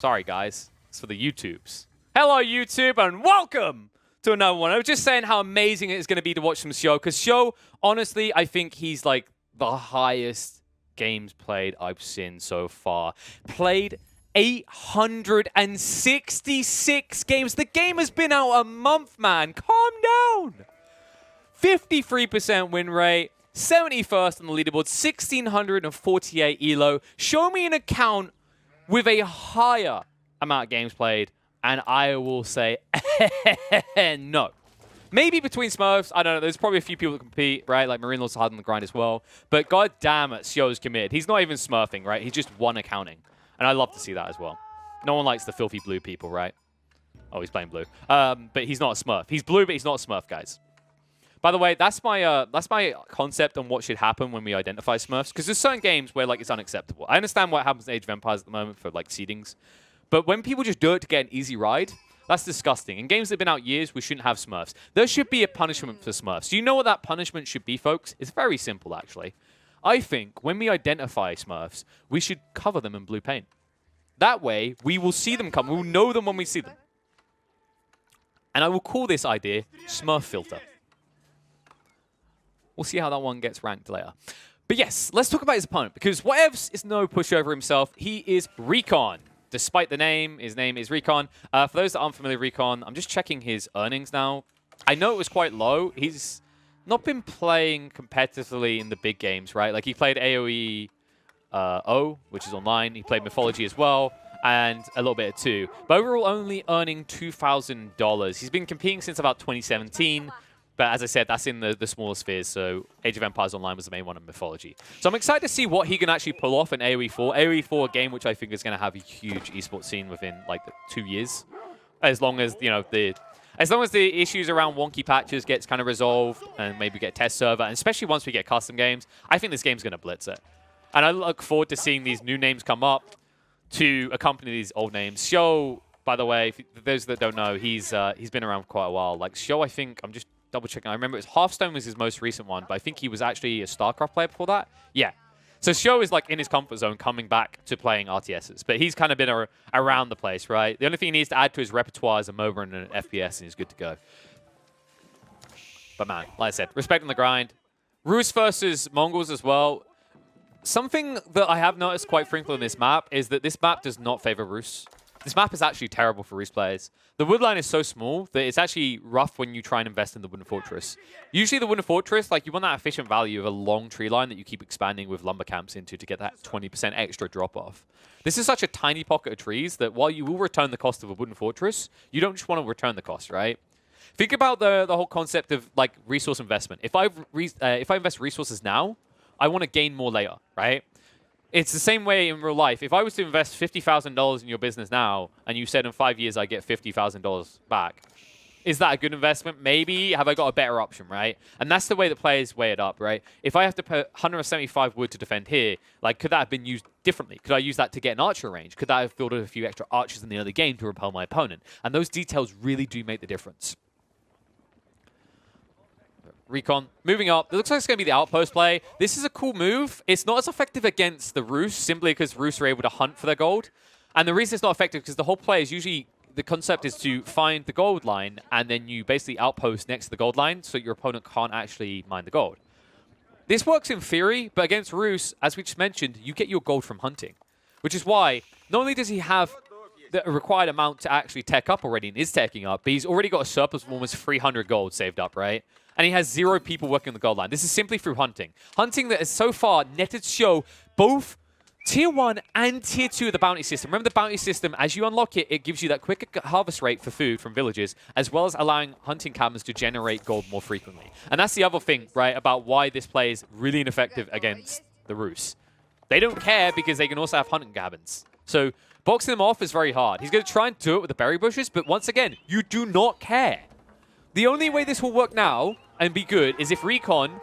Sorry, guys. It's for the YouTubes. Hello, YouTube, and welcome to another one. I was just saying how amazing it is going to be to watch some Show, because Show, honestly, I think he's like the highest games played I've seen so far. Played 866 games. The game has been out a month, man. Calm down. 53% win rate. 71st on the leaderboard. 1,648 elo. Show me an account with a higher amount of games played, and I will say no. Maybe between Smurfs, I don't know. There's probably a few people that compete, right? Like Marine hard on the grind as well. But god damn it, Sio's committed. He's not even Smurfing, right? He's just one accounting. And I love to see that as well. No one likes the filthy blue people, right? Oh, he's playing blue. But he's not a Smurf. He's blue, but he's not a Smurf, guys. By the way, that's my concept on what should happen when we identify Smurfs. Because there's certain games where like it's unacceptable. I understand what happens in Age of Empires at the moment for like seedings. But when people just do it to get an easy ride, that's disgusting. In games that have been out years, we shouldn't have Smurfs. There should be a punishment for Smurfs. Do you know what that punishment should be, folks? It's very simple, actually. I think when we identify Smurfs, we should cover them in blue paint. That way, we will see them come. We will know them when we see them. And I will call this idea Smurf Filter. We'll see how that one gets ranked later. But yes, let's talk about his opponent, because Whatevs is no pushover himself. He is Recon. Despite the name, his name is Recon. For those that aren't familiar with Recon, I'm just checking his earnings now. I know it was quite low. He's not been playing competitively in the big games, right? Like he played AoE O, which is online. He played Mythology as well, and a little bit of 2. But overall, only earning $2,000. He's been competing since about 2017. But as I said, that's in the smaller spheres, so Age of Empires Online was the main one in Mythology. So I'm excited to see what he can actually pull off in AoE 4. AoE 4, a game which I think is going to have a huge esports scene within like 2 years. As long as, you know, the issues around wonky patches gets kind of resolved and maybe get a test server, and especially once we get custom games, I think this game's going to blitz it. And I look forward to seeing these new names come up to accompany these old names. Show, by the way, for those that don't know, he's been around for quite a while. Like Show, I think, I'm just double checking. I remember Hearthstone was his most recent one, but I think he was actually a StarCraft player before that. Yeah. So Show is like in his comfort zone coming back to playing RTSs, but he's kind of been around the place, right? The only thing he needs to add to his repertoire is a MOBA and an FPS, and he's good to go. But man, like I said, respect on the grind. Rus versus Mongols as well. Something that I have noticed quite frequently on this map is that this map does not favor Rus. This map is actually terrible for Rus players. The wood line is so small that it's actually rough when you try and invest in the wooden fortress. Usually the wooden fortress, like you want that efficient value of a long tree line that you keep expanding with lumber camps into to get that 20% extra drop-off. This is such a tiny pocket of trees that while you will return the cost of a wooden fortress, you don't just want to return the cost, right? Think about the whole concept of like resource investment. If I invest resources now, I want to gain more later, right? It's the same way in real life. If I was to invest $50,000 in your business now, and you said in 5 years I get $50,000 back, is that a good investment? Maybe. Have I got a better option, right? And that's the way the players weigh it up, right? If I have to put 175 wood to defend here, like, could that have been used differently? Could I use that to get an archer range? Could that have fielded a few extra archers in the other game to repel my opponent? And those details really do make the difference. Recon, moving up. It looks like it's going to be the outpost play. This is a cool move. It's not as effective against the Rus, simply because Rus are able to hunt for their gold. And the reason it's not effective because the whole play is usually, the concept is to find the gold line, and then you basically outpost next to the gold line so your opponent can't actually mine the gold. This works in theory, but against Rus, as we just mentioned, you get your gold from hunting. Which is why, not only does he have the required amount to actually tech up already and is teching up, but he's already got a surplus of almost 300 gold saved up, right? And he has 0 people working on the gold line. This is simply through hunting. Hunting that has so far netted Show both Tier 1 and Tier 2 of the bounty system. Remember the bounty system, as you unlock it, it gives you that quicker harvest rate for food from villages, as well as allowing hunting cabins to generate gold more frequently. And that's the other thing, right, about why this play is really ineffective against the Rus. They don't care because they can also have hunting cabins. So boxing them off is very hard. He's going to try and do it with the berry bushes, but once again, you do not care. The only way this will work now and be good is if Recon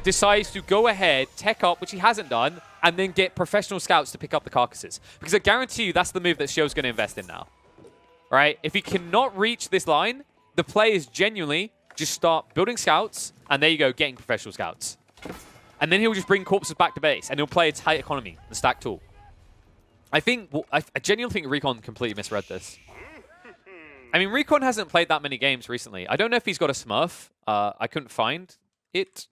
decides to go ahead, tech up, which he hasn't done, and then get professional scouts to pick up the carcasses. Because I guarantee you that's the move that Show's going to invest in now. Right? If he cannot reach this line, the play is genuinely just start building scouts, and there you go, getting professional scouts. And then he'll just bring corpses back to base, and he'll play a tight economy, the stack tool. I think, well, I genuinely think Recon completely misread this. I mean, Recon hasn't played that many games recently. I don't know if he's got a Smurf. I couldn't find it.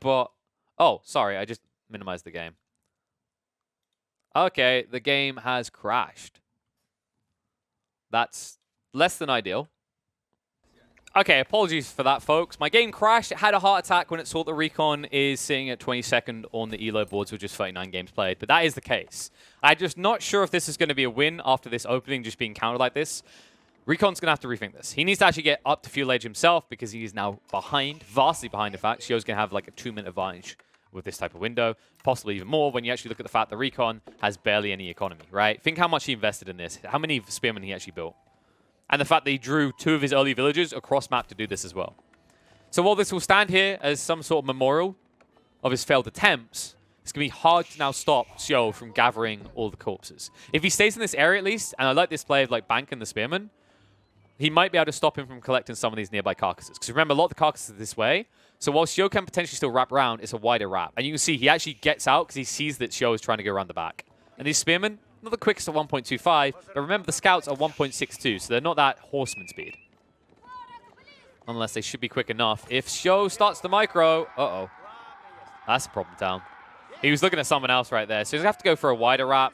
But, oh, sorry, I just minimized the game. Okay, the game has crashed. That's less than ideal. Okay, apologies for that, folks. My game crashed. It had a heart attack when it saw the Recon is sitting at 22nd on the ELO boards with just 39 games played. But that is the case. I'm just not sure if this is going to be a win after this opening just being countered like this. Recon's going to have to rethink this. He needs to actually get up to fuel age himself because he is now behind, vastly behind, in fact. Shio's going to have like a 2-minute advantage with this type of window, possibly even more when you actually look at the fact that Recon has barely any economy, right? Think how much he invested in this, how many spearmen he actually built. And the fact that he drew 2 of his early villagers across map to do this as well. So while this will stand here as some sort of memorial of his failed attempts, it's going to be hard to now stop Shio from gathering all the corpses. If he stays in this area at least, and I like this play of like banking the spearman, he might be able to stop him from collecting some of these nearby carcasses. Because remember, a lot of the carcasses are this way. So while Shio can potentially still wrap around, it's a wider wrap. And you can see he actually gets out because he sees that Shio is trying to go around the back. And these spearmen, not the quickest at 1.25, but remember the scouts are 1.62, so they're not that horseman speed. Unless they should be quick enough. If Shio starts the micro, uh-oh. That's a problem down. He was looking at someone else right there, so he's going to have to go for a wider wrap.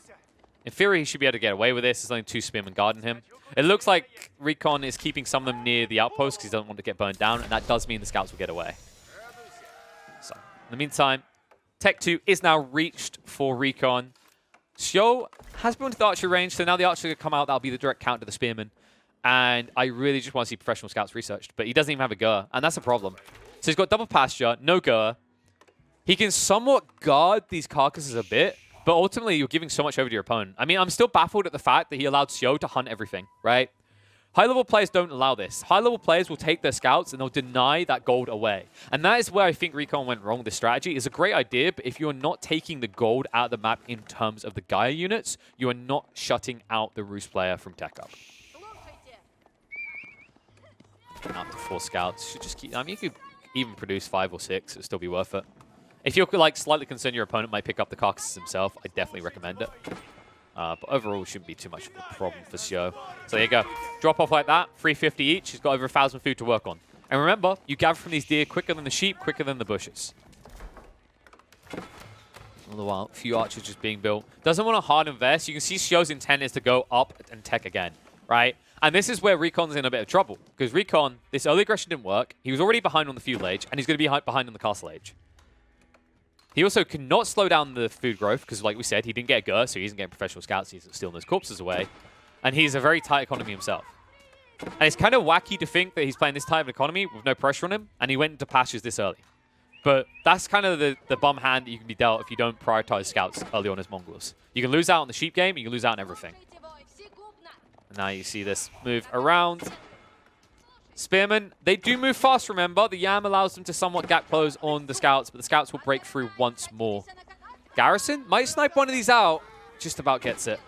In theory, he should be able to get away with this. There's only 2 spearmen guarding him. It looks like Recon is keeping some of them near the outpost because he doesn't want to get burned down, and that does mean the scouts will get away. So, in the meantime, Tech 2 is now reached for Recon. Shio has been into the archer range, so now the archer can come out. That'll be the direct counter to the spearman. And I really just want to see professional scouts researched, but he doesn't even have a Gur, and that's a problem. So he's got double pasture, no Gur. He can somewhat guard these carcasses a bit, but ultimately you're giving so much over to your opponent. I mean, I'm still baffled at the fact that he allowed Shio to hunt everything, right? High-level players don't allow this. High-level players will take their scouts and they'll deny that gold away. And that is where I think Recon went wrong. This strategy is a great idea, but if you're not taking the gold out of the map in terms of the Gaia units, you are not shutting out the Roost player from tech up. Up to 4 scouts. Should just keep. I mean, you could even produce 5 or 6. It'd still be worth it. If you're like slightly concerned your opponent might pick up the carcasses himself, I definitely recommend it. But overall, it shouldn't be too much of a problem for Shio. So there you go. Drop off like that, 350 each. He's got over 1,000 food to work on. And remember, you gather from these deer quicker than the sheep, quicker than the bushes. All the while, a few archers just being built. Doesn't want to hard invest. You can see Shio's intent is to go up and tech again, right? And this is where Recon's in a bit of trouble. Because Recon, this early aggression didn't work. He was already behind on the fuel age, and he's going to be behind on the castle age. He also cannot slow down the food growth because, like we said, he didn't get a Gur, so he isn't getting professional scouts. He's stealing those corpses away. And he's a very tight economy himself. And it's kind of wacky to think that he's playing this type of economy with no pressure on him, and he went into pastures this early. But that's kind of the bum hand that you can be dealt if you don't prioritize scouts early on as Mongols. You can lose out on the sheep game, you can lose out on everything. And now you see this move around. Spearmen, they do move fast, remember. The Yam allows them to somewhat gap close on the scouts, but the scouts will break through once more. Garrison might snipe one of these out. Just about gets it.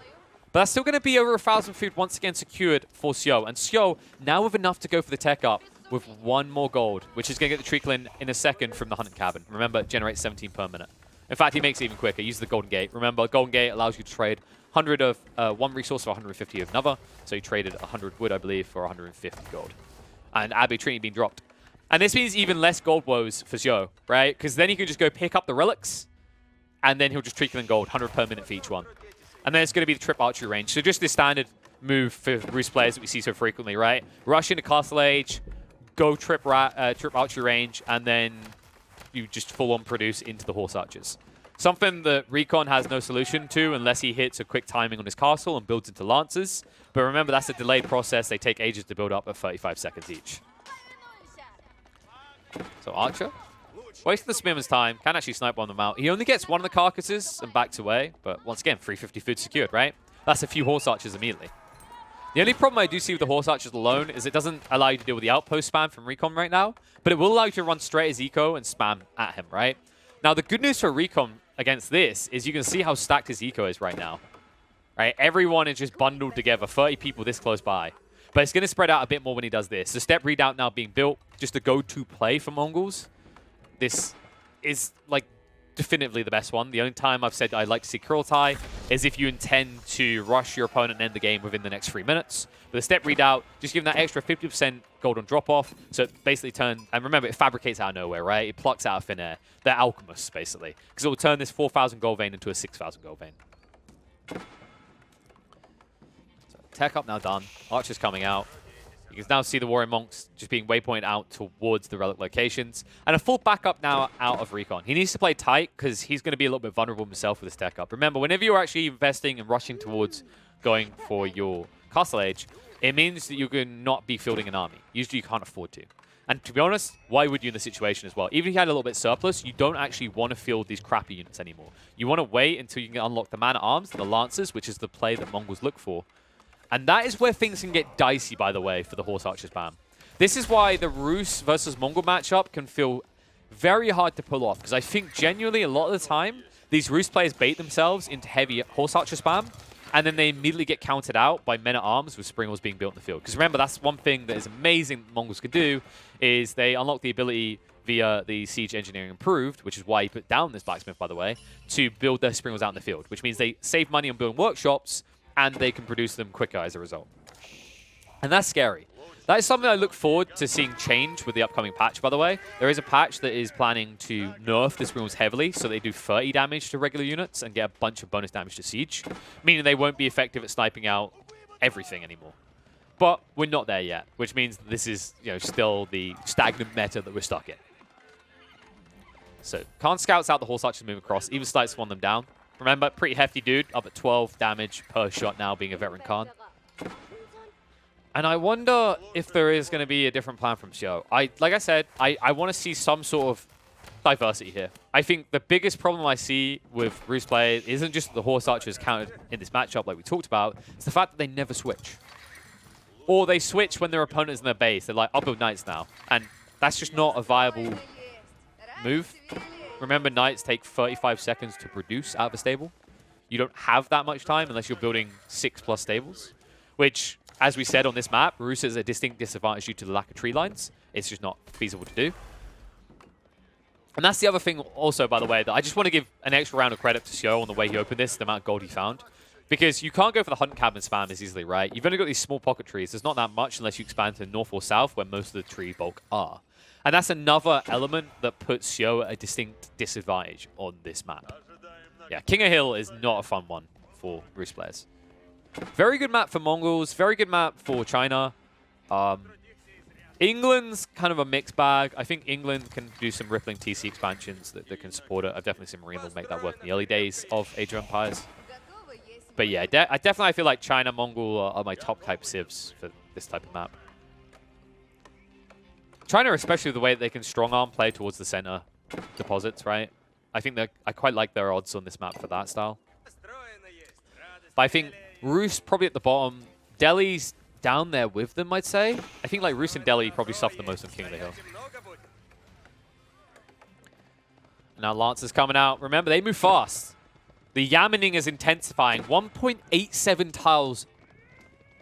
But that's still going to be over 1,000 food once again secured for Shio. And Shio, now with enough to go for the tech up with 1 more gold, which is going to get the trickle in a second from the hunting cabin. Remember, it generates 17 per minute. In fact, he makes it even quicker. Use the Golden Gate. Remember, Golden Gate allows you to trade 100 of one resource for 150 of another. So he traded 100 wood, I believe, for 150 gold. And Abbey Trinity being dropped. And this means even less gold woes for Shio, right? Because then he can just go pick up the relics, and then he'll just trickle in gold, 100 per minute for each one. And then it's going to be the trip archery range. So just this standard move for Roost players that we see so frequently, right? Rush into Castle Age, go trip archery range, and then you just full-on produce into the horse archers. Something that Recon has no solution to unless he hits a quick timing on his castle and builds into lancers. But remember, that's a delayed process. They take ages to build up at 35 seconds each. So Archer, wasting the Spearman's time, can actually snipe one of them out. He only gets one of the carcasses and backs away. But once again, 350 food secured, right? That's a few horse archers immediately. The only problem I do see with the horse archers alone is it doesn't allow you to deal with the outpost spam from Recon right now. But it will allow you to run straight as eco and spam at him, right? Now, the good news for Recon against this is you can see how stacked his eco is right now. Right? Everyone is just bundled together, 30 people this close by. But it's going to spread out a bit more when he does this. The step redoubt now being built, just a go-to play for Mongols. This is like definitively the best one. The only time I've said I'd like to see Kurultai is if you intend to rush your opponent and end the game within the next 3 minutes. But the step readout, just give them that extra 50% gold on drop-off. So it basically turn, and remember, it fabricates out of nowhere, right? It plucks out of thin air. They're alchemists, basically. Because it will turn this 4,000 gold vein into a 6,000 gold vein. So tech up now done. Archer's coming out. You can now see the Warrior Monks just being waypointed out towards the relic locations. And a full backup now out of Recon. He needs to play tight because he's going to be a little bit vulnerable himself with this deck up. Remember, whenever you're actually investing and rushing towards going for your Castle Age, it means that you're going to not be fielding an army. Usually you can't afford to. And to be honest, why would you in this situation as well? Even if you had a little bit surplus, you don't actually want to field these crappy units anymore. You want to wait until you can unlock the Man-at-Arms and the Lancers, which is the play that Mongols look for. And that is where things can get dicey, by the way, for the Horse Archer spam. This is why the Rus versus Mongol matchup can feel very hard to pull off, because I think genuinely a lot of the time, these Rus players bait themselves into heavy Horse Archer spam, and then they immediately get countered out by Men-at-Arms with Springles being built in the field. Because remember, that's one thing that is amazing that Mongols can do, is they unlock the ability via the Siege Engineering Improved, which is why he put down this Blacksmith, by the way, to build their Springles out in the field, which means they save money on building workshops, and they can produce them quicker as a result. And that's scary. That is something I look forward to seeing change with the upcoming patch, by the way. There is a patch that is planning to nerf the Springles heavily, so they do 30 damage to regular units and get a bunch of bonus damage to Siege, meaning they won't be effective at sniping out everything anymore. But we're not there yet, which means that this is, you know, still the stagnant meta that we're stuck in. So Khan scouts out the Horse Archers move across, even starts to one them down. Remember, pretty hefty dude, up at 12 damage per shot now, being a veteran Khan. And I wonder if there is going to be a different plan from Xiao. Like I said, I want to see some sort of diversity here. I think the biggest problem I see with Rus play isn't just the Horse Archers countered in this matchup like we talked about, it's the fact that they never switch. Or they switch when their opponent is in their base. They're like, I'll build Knights now. And that's just not a viable move. Remember, Knights take 35 seconds to produce out of a stable. You don't have that much time unless you're building 6+ stables, which, as we said on this map, Rus is a distinct disadvantage due to the lack of tree lines. It's just not feasible to do. And that's the other thing also, by the way, that I just want to give an extra round of credit to Xiao on the way he opened this, the amount of gold he found. Because you can't go for the hunt cabin spam as easily, right? You've only got these small pocket trees. There's not that much unless you expand to north or south, where most of the tree bulk are. And that's another element that puts Xiao at a distinct disadvantage on this map. Yeah, King of Hill is not a fun one for Rus players. Very good map for Mongols, very good map for China. England's kind of a mixed bag. I think England can do some rippling TC expansions that can support it. I've definitely seen Marine will make that work in the early days of Age of Empires. But yeah, I definitely feel like China, Mongol are my top type civs for this type of map. China, especially the way that they can strong arm play towards the center deposits, right? I think that I quite like their odds on this map for that style. But I think Rus probably at the bottom. Delhi's down there with them, I'd say. I think like Rus and Delhi probably suffer the most on King of the Hill. Now Lancer's coming out. Remember, they move fast. The yammening is intensifying. 1.87 tiles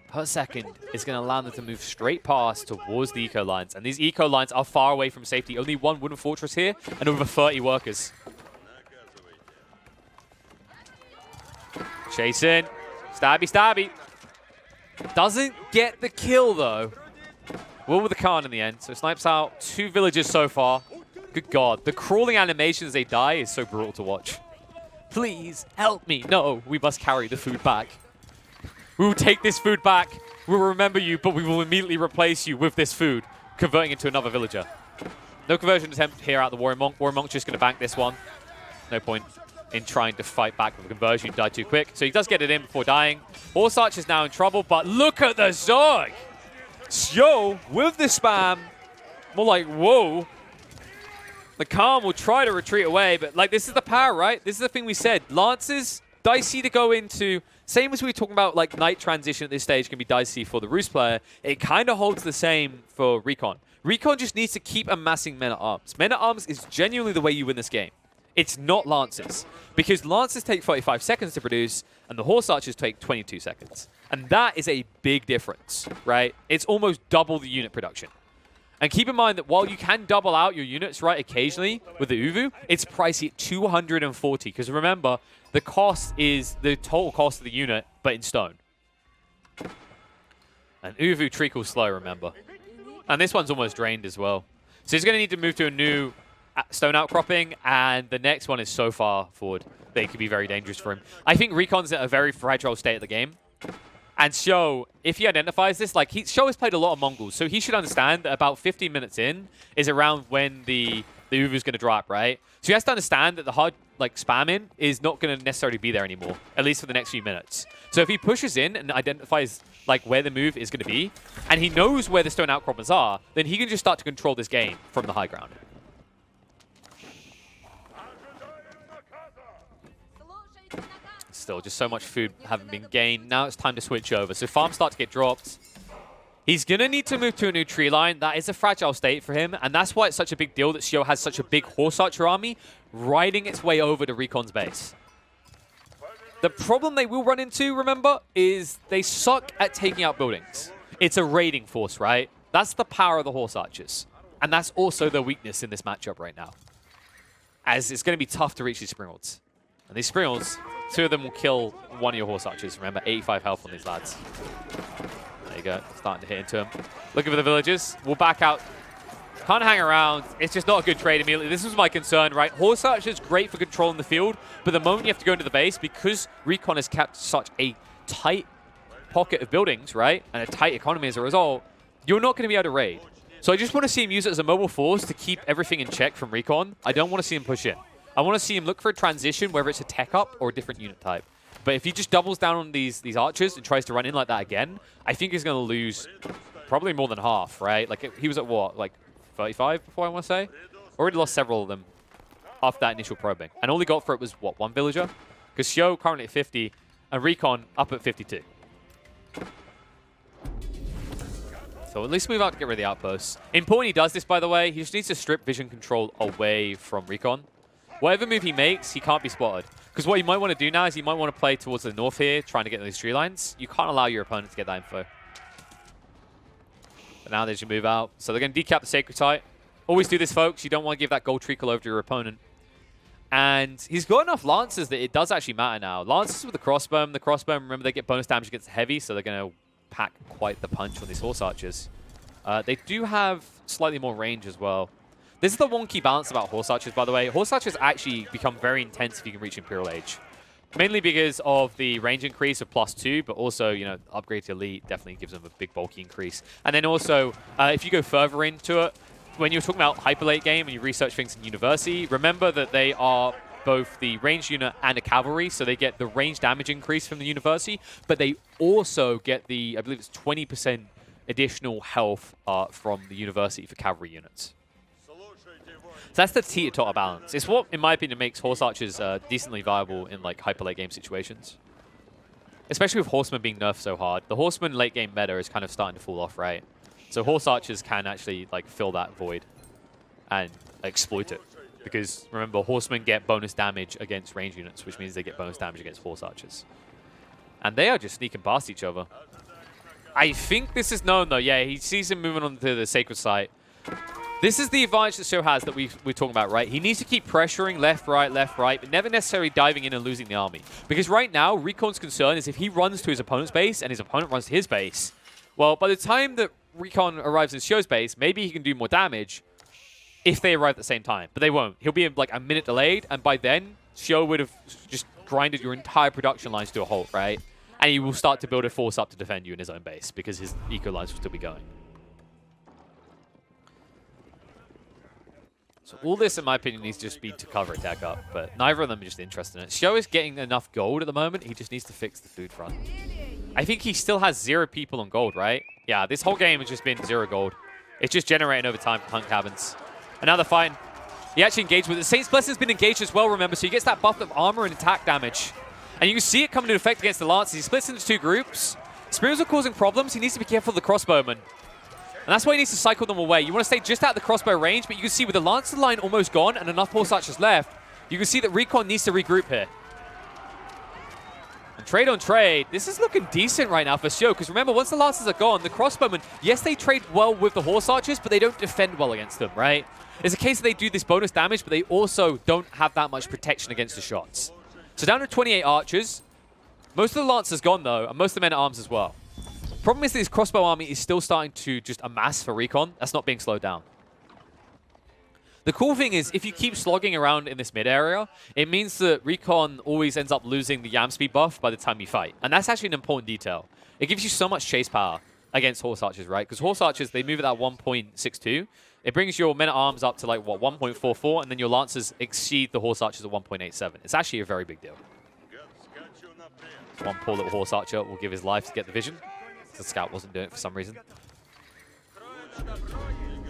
per second is going to allow them to move straight past towards the eco lines. And these eco lines are far away from safety. Only one wooden fortress here and over 30 workers. Chasing. Stabby, stabby. Doesn't get the kill, though. Will with the Khan in the end. So snipes out 2 villagers so far. Good God. The crawling animations as they die is so brutal to watch. Please help me. No, we must carry the food back. We will take this food back. We'll remember you, but we will immediately replace you with this food, converting into another villager. No conversion attempt here out the Warrior Monk. Warrior Monk's just going to bank this one. No point in trying to fight back with a conversion. You die too quick. So he does get it in before dying. Horse Archer's now in trouble, but look at the Zerg! Xiao with the spam. More like, whoa. The Khan will try to retreat away, but like this is the power, right? This is the thing we said. Lances, dicey to go into. Same as we were talking about, like Knight transition at this stage can be dicey for the Rus player. It kind of holds the same for Recon. Recon just needs to keep amassing Men-at-Arms. Men-at-Arms is genuinely the way you win this game. It's not Lances. Because Lances take 45 seconds to produce, and the Horse Archers take 22 seconds. And that is a big difference, right? It's almost double the unit production. And keep in mind that while you can double out your units, right, occasionally with the Uvu, it's pricey at 240. Because remember, the cost is the total cost of the unit, but in stone. And Uvu trickles slow, remember. And this one's almost drained as well. So he's going to need to move to a new stone outcropping, and the next one is so far forward that it could be very dangerous for him. I think Recon's at a very fragile state of the game. And Sho, if he identifies this, like Sho has played a lot of Mongols, so he should understand that about 15 minutes in is around when the Uvu's going to drop, right? So he has to understand that the hard spamming is not going to necessarily be there anymore, at least for the next few minutes. So if he pushes in and identifies where the move is going to be, and he knows where the stone outcroppers are, then he can just start to control this game from the high ground. Still, just so much food having been gained. Now it's time to switch over. So farms start to get dropped. He's going to need to move to a new tree line. That is a fragile state for him, and that's why it's such a big deal that Sho has such a big Horse Archer army riding its way over to Recon's base. The problem they will run into, remember, is they suck at taking out buildings. It's a raiding force, right? That's the power of the Horse Archers, and that's also their weakness in this matchup right now, as it's going to be tough to reach these Springalds. And these Springalds, 2 of them will kill 1 of your Horse Archers. Remember, 85 health on these lads. There you go. Starting to hit into him. Looking for the villagers. We'll back out. Can't hang around. It's just not a good trade immediately. This was my concern, right? Horse Archer's great for controlling the field, but the moment you have to go into the base, because Recon has kept such a tight pocket of buildings, right, and a tight economy as a result, you're not going to be able to raid. So I just want to see him use it as a mobile force to keep everything in check from Recon. I don't want to see him push in. I want to see him look for a transition, whether it's a tech up or a different unit type. But if he just doubles down on these archers and tries to run in like that again, I think he's going to lose probably more than half, right? He was at what, 35 before, I want to say? Already lost several of them after that initial probing. And all he got for it was, what, 1 villager? Because Sho currently at 50 and Recon up at 52. So at least move out to get rid of the outposts. Important he does this, by the way. He just needs to strip vision control away from Recon. Whatever move he makes, he can't be spotted. Because what you might want to do now is you might want to play towards the north here, trying to get these tree lines. You can't allow your opponent to get that info. But now there's your move out. So they're going to decap the Sacred Site. Always do this, folks. You don't want to give that gold treacle over to your opponent. And he's got enough Lancers that it does actually matter now. Lancers with the crossbow. The crossbow, remember, they get bonus damage against the heavy, so they're going to pack quite the punch on these Horse Archers. They do have slightly more range as well. This is the wonky balance about Horse Archers, by the way. Horse Archers actually become very intense if you can reach Imperial Age. Mainly because of the range increase of +2, but also, upgrade to Elite definitely gives them a big bulky increase. And then also, if you go further into it, when you're talking about hyper late game and you research things in University, remember that they are both the ranged unit and a cavalry, so they get the range damage increase from the University, but they also get the, I believe it's 20% additional health from the University for cavalry units. So that's the teeter-totter balance. It's what, in my opinion, makes Horse Archers decently viable in hyper late game situations. Especially with Horsemen being nerfed so hard. The Horseman late game meta is kind of starting to fall off, right? So Horse Archers can actually fill that void and exploit it. Because remember, Horsemen get bonus damage against range units, which means they get bonus damage against Horse Archers. And they are just sneaking past each other. I think this is known though. Yeah, he sees him moving on to the Sacred Site. This is the advantage that Sho has that we're talking about, right? He needs to keep pressuring left, right, but never necessarily diving in and losing the army. Because right now, Recon's concern is if he runs to his opponent's base and his opponent runs to his base, well, by the time that Recon arrives in Sho's base, maybe he can do more damage if they arrive at the same time. But they won't. He'll be a minute delayed, and by then, Sho would have just grinded your entire production lines to a halt, right? And he will start to build a force up to defend you in his own base because his eco lines will still be going. So all this, in my opinion, needs to just be to cover attack up, but neither of them are just interested in it. Sho is getting enough gold at the moment. He just needs to fix the food front. I think he still has 0 people on gold, right? Yeah, this whole game has just been 0 gold. It's just generating over time from Hunt Cabins. And now they're fighting. He actually engaged with it. Saint's Blessing's been engaged as well, remember, so he gets that buff of armor and attack damage. And you can see it come into effect against the Lancers. He splits into 2 groups. Spears are causing problems. He needs to be careful of the crossbowmen. And that's why he needs to cycle them away. You want to stay just out of the crossbow range, but you can see with the Lancer line almost gone and enough Horse Archers left, you can see that Recon needs to regroup here. And trade on trade, this is looking decent right now for Sho, because remember, once the Lancers are gone, the crossbowmen, yes, they trade well with the Horse Archers, but they don't defend well against them, right? It's a case that they do this bonus damage, but they also don't have that much protection against the shots. So down to 28 archers. Most of the Lancers gone, though, and most of the men-at-arms as well. Problem is this crossbow army is still starting to just amass for Recon. That's not being slowed down. The cool thing is, if you keep slogging around in this mid area, it means that Recon always ends up losing the Yam speed buff by the time you fight. And that's actually an important detail. It gives you so much chase power against Horse Archers, right? Because Horse Archers, they move at that 1.62. It brings your men-at-arms up to, like, what, 1.44, and then your Lancers exceed the Horse Archers at 1.87. It's actually a very big deal. One poor little Horse Archer will give his life to get the vision. The scout wasn't doing it for some reason.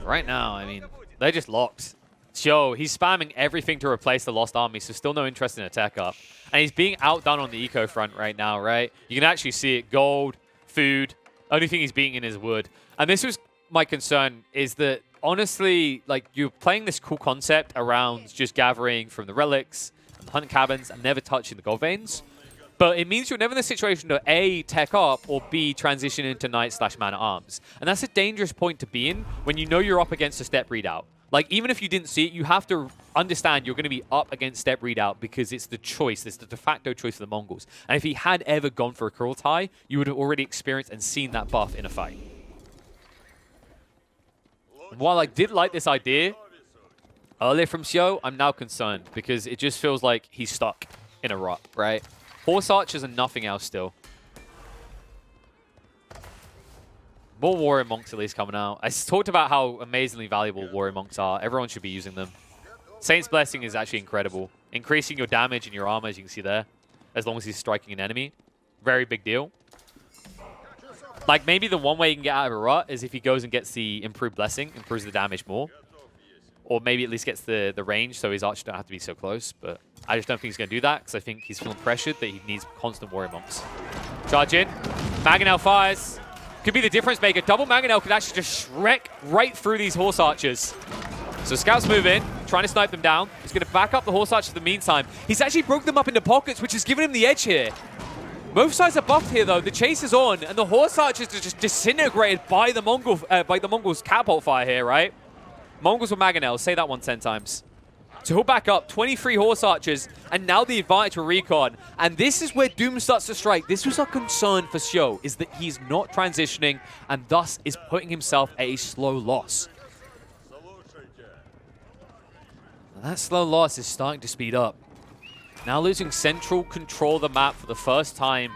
Right now, I mean, they're just locked. Sho, he's spamming everything to replace the Lost Army, so still no interest in a tech up. And he's being outdone on the eco front right now, right? You can actually see it. Gold, food. Only thing he's beating in is wood. And this was my concern, is that, honestly, like, you're playing this cool concept around just gathering from the relics and the hunt cabins and never touching the gold veins. But it means you're never in the situation to A, tech up, or B, transition into knight/man-at-arms. And that's a dangerous point to be in when you know you're up against a step readout. Like, even if you didn't see it, you have to understand you're going to be up against step readout because it's the choice. It's the de facto choice for the Mongols. And if he had ever gone for a Kurultai, you would have already experienced and seen that buff in a fight. And while I did like this idea earlier from Sho, I'm now concerned because it just feels like he's stuck in a rut, right? Horse Archers and nothing else still. More Warrior Monks at least coming out. I talked about how amazingly valuable Warrior Monks are. Everyone should be using them. Saint's Blessing is actually incredible. Increasing your damage and your armor, as you can see there, as long as he's striking an enemy. Very big deal. Like, maybe the one way you can get out of a rut is if he goes and gets the Improved Blessing, improves the damage more. Or maybe at least gets the range so his archers don't have to be so close. But I just don't think he's going to do that because I think he's feeling pressured that he needs constant Warrior Monks. Charge in. Mangonel fires. Could be the difference maker. Double Mangonel could actually just shrek right through these Horse Archers. So scouts move in, trying to snipe them down. He's going to back up the Horse Archers in the meantime. He's actually broken them up into pockets, which has given him the edge here. Both sides are buffed here, though. The chase is on, and the Horse Archers are just disintegrated by the Mongols' catapult fire here, right? Mongols with Mangonel. Say that one 10 times. So he'll back up. 23 Horse Archers, and now the advantage for Recon. And this is where Doom starts to strike. This was a concern for Sho, is that he's not transitioning, and thus is putting himself at a slow loss. And that slow loss is starting to speed up. Now losing central control of the map for the first time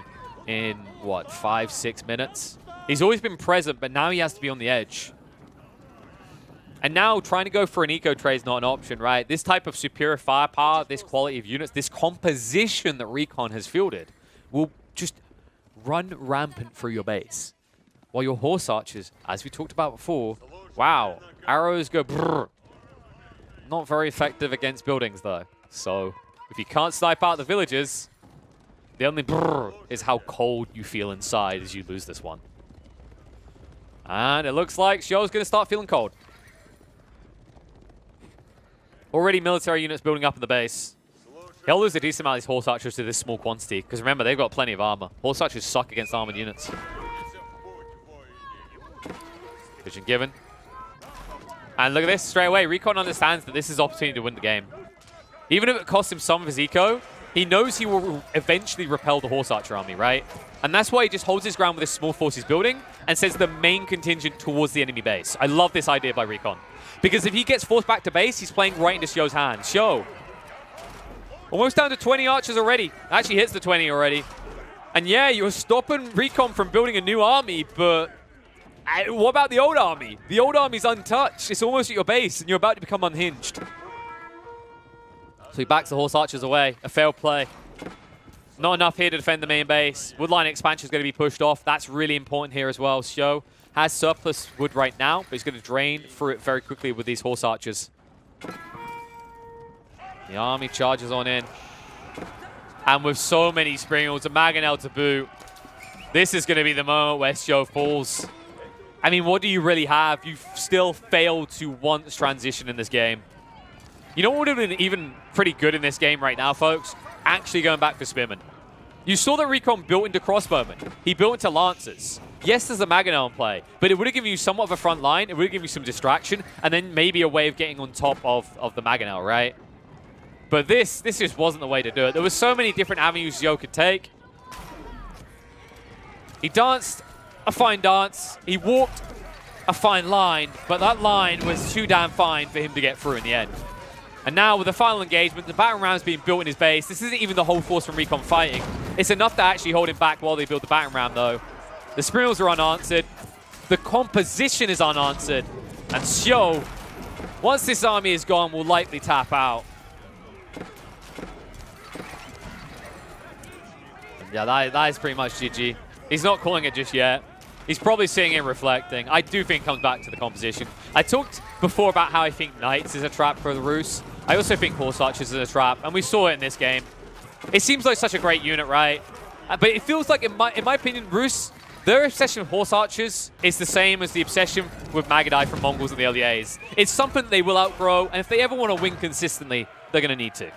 in, what, 5-6 minutes? He's always been present, but now he has to be on the edge. And now trying to go for an eco trade is not an option, right? This type of superior firepower, this quality of units, this composition that Recon has fielded will just run rampant through your base. While your Horse Archers, as we talked about before, wow, arrows go brrr. Not very effective against buildings, though. So if you can't snipe out the villagers, the only brrr is how cold you feel inside as you lose this one. And it looks like Sho's going to start feeling cold. Already military units building up in the base. He'll lose a decent amount of these Horse Archers to this small quantity, because remember, they've got plenty of armor. Horse Archers suck against armored units. Vision given. And look at this, straight away, Recon understands that this is opportunity to win the game. Even if it costs him some of his eco, he knows he will eventually repel the Horse Archer army, right? And that's why he just holds his ground with this small force he's building and sends the main contingent towards the enemy base. I love this idea by Recon. Because if he gets forced back to base, he's playing right into Sho's hands. Sho, almost down to 20 archers already. Actually hits the 20 already. And yeah, you're stopping Recon from building a new army, but what about the old army? The old army's untouched. It's almost at your base, and you're about to become unhinged. So he backs the Horse Archers away. A failed play. Not enough here to defend the main base. Woodline expansion is going to be pushed off. That's really important here as well. Sho has surplus wood right now, but he's going to drain through it very quickly with these Horse Archers. The army charges on in. And with so many Springles, a Mangonel to boot, this is going to be the moment where Sho falls. I mean, what do you really have? You've still failed to once transition in this game. You know what would have been even pretty good in this game right now, folks? Actually going back for Spearman. You saw that Recon built into Crossbowmen. He built into Lancers. Yes, there's a Mangonel in play, but it would have given you somewhat of a front line. It would have given you some distraction, and then maybe a way of getting on top of the Mangonel, right? But this just wasn't the way to do it. There were so many different avenues Yo could take. He danced a fine dance. He walked a fine line, but that line was too damn fine for him to get through in the end. And now with the final engagement, the battering ram's being built in his base. This isn't even the whole force from Recon fighting. It's enough to actually hold him back while they build the battering ram, though. The Sprinals are unanswered. The composition is unanswered. And Xiao, once this army is gone, will likely tap out. Yeah, that is pretty much GG. He's not calling it just yet. He's probably sitting and reflecting. I do think it comes back to the composition. I talked before about how I think Knights is a trap for the Rus. I also think Horse Archers is a trap, and we saw it in this game. It seems like such a great unit, right? But it feels like, in my opinion, Rus, their obsession with Horse Archers is the same as the obsession with Magadai from Mongols and the LEAs. It's something they will outgrow, and if they ever want to win consistently, they're going to need to.